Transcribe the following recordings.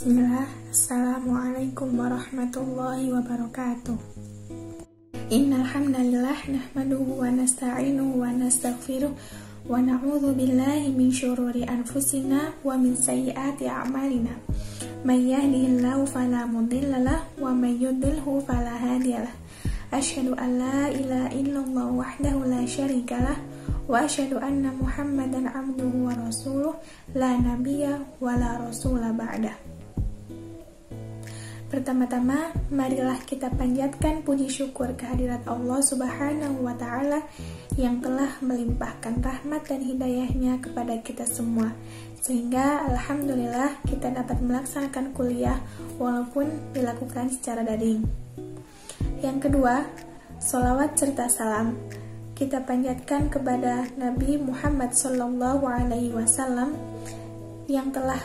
Bismillah, Assalamualaikum warahmatullahi wabarakatuh. Innal hamdalillah nahmaduhu wa nasta'inuhu wa nastaghfiruh wa na'udzu billahi min syururi anfusina wa min sayyiati a'malina. May yahdihillahu fala mudilla lahu wa may yudlilhu fala hadiyalah. Asyhadu an la ilaha illallah wahdahu la syarikalah wa asyhadu anna Muhammadan abduhu wa rasuluh la nabiyya wa la rasula ba'dah. Pertama-tama, marilah kita panjatkan puji syukur kehadirat Allah Subhanahu wa Ta'ala yang telah melimpahkan rahmat dan hidayahnya kepada kita semua, sehingga alhamdulillah kita dapat melaksanakan kuliah walaupun dilakukan secara daring. Yang kedua, sholawat serta salam kita panjatkan kepada Nabi Muhammad SAW yang telah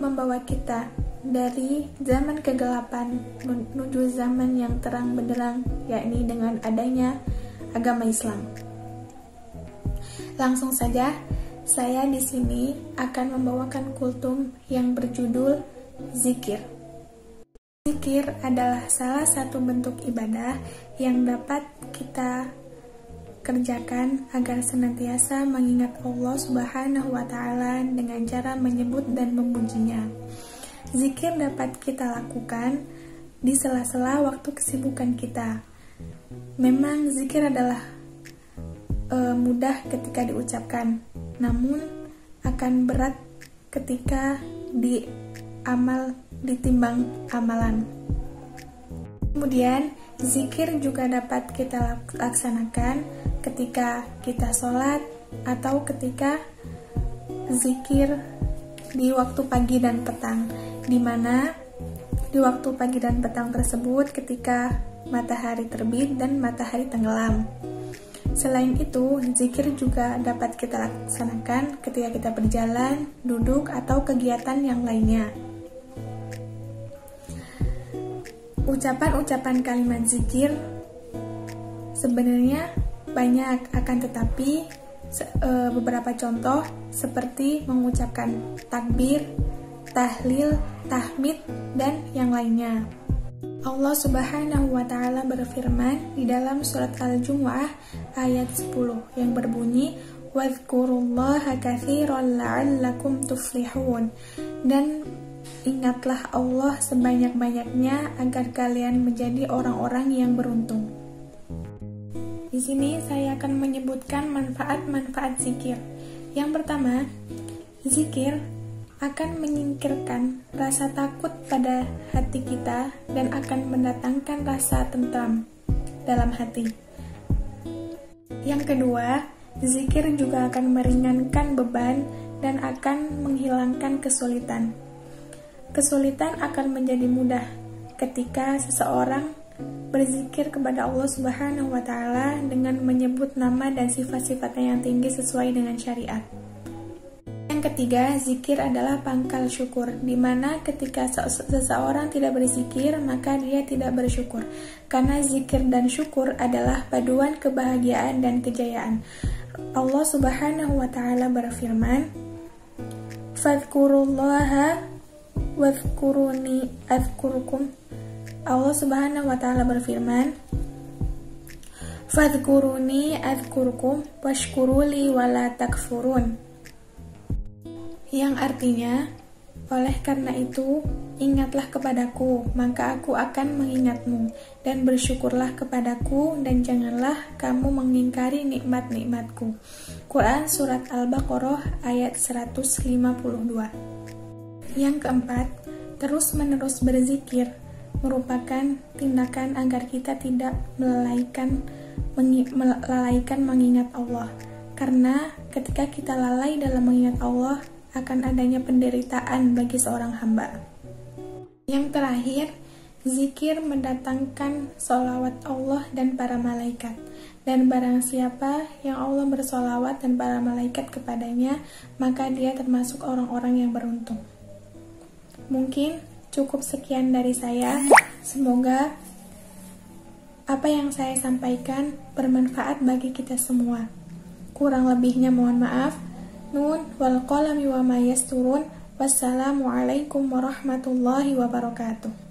membawa kita dari zaman kegelapan menuju zaman yang terang benderang, yakni dengan adanya agama Islam. Langsung saja, saya di sini akan membawakan kultum yang berjudul zikir. Zikir adalah salah satu bentuk ibadah yang dapat kita kerjakan agar senantiasa mengingat Allah Subhanahu wa Ta'ala dengan cara menyebut dan memujinya. Zikir dapat kita lakukan di sela-sela waktu kesibukan kita. Memang zikir adalah mudah ketika diucapkan, namun akan berat ketika ditimbang amalan. Kemudian zikir juga dapat kita laksanakan ketika kita sholat atau ketika zikir di waktu pagi dan petang, di mana di waktu pagi dan petang tersebut ketika matahari terbit dan matahari tenggelam. Selain itu, zikir juga dapat kita laksanakan ketika kita berjalan, duduk, atau kegiatan yang lainnya. Ucapan-ucapan kalimat zikir sebenarnya banyak, akan tetapi beberapa contoh seperti mengucapkan takbir, tahlil, tahmid, dan yang lainnya. Allah Subhanahu wa Ta'ala berfirman di dalam surat Al-Jumu'ah ayat 10 yang berbunyi wadhkurullaha katsiran la'allakum tuflihun, dan ingatlah Allah sebanyak-banyaknya agar kalian menjadi orang-orang yang beruntung. Di sini saya akan menyebutkan manfaat-manfaat zikir. Yang pertama, zikir akan menyingkirkan rasa takut pada hati kita dan akan mendatangkan rasa tentram dalam hati. Yang kedua, zikir juga akan meringankan beban dan akan menghilangkan kesulitan. Kesulitan akan menjadi mudah ketika seseorang berzikir kepada Allah Subhanahu wa Ta'ala dengan menyebut nama dan sifat-sifatnya yang tinggi sesuai dengan syariat. Yang ketiga, zikir adalah pangkal syukur, di mana ketika seseorang tidak berzikir, maka dia tidak bersyukur. Karena zikir dan syukur adalah paduan kebahagiaan dan kejayaan. Allah Subhanahu wa Ta'ala berfirman, "Fadhkurullaha wadhkuruni adzkurkum." Allah Subhanahu wa Ta'ala berfirman, "Fadhkuruni adzkurkum washkuruli wala takfurun." Yang artinya, oleh karena itu, ingatlah kepadaku, maka aku akan mengingatmu, dan bersyukurlah kepadaku, dan janganlah kamu mengingkari nikmat-nikmatku. Quran Surat Al-Baqarah ayat 152. Yang keempat, terus-menerus berzikir merupakan tindakan agar kita tidak melalaikan mengingat Allah. Karena ketika kita lalai dalam mengingat Allah, akan adanya penderitaan bagi seorang hamba. Yang terakhir, zikir mendatangkan sholawat Allah dan para malaikat. Dan barang siapa yang Allah bersolawat dan para malaikat kepadanya, maka dia termasuk orang-orang yang beruntung. Mungkin cukup sekian dari saya. Semoga apa yang saya sampaikan bermanfaat bagi kita semua. Kurang lebihnya mohon maaf. Nun wal qalami wa ma yasturun. Wassalamualaikum warahmatullahi wabarakatuh.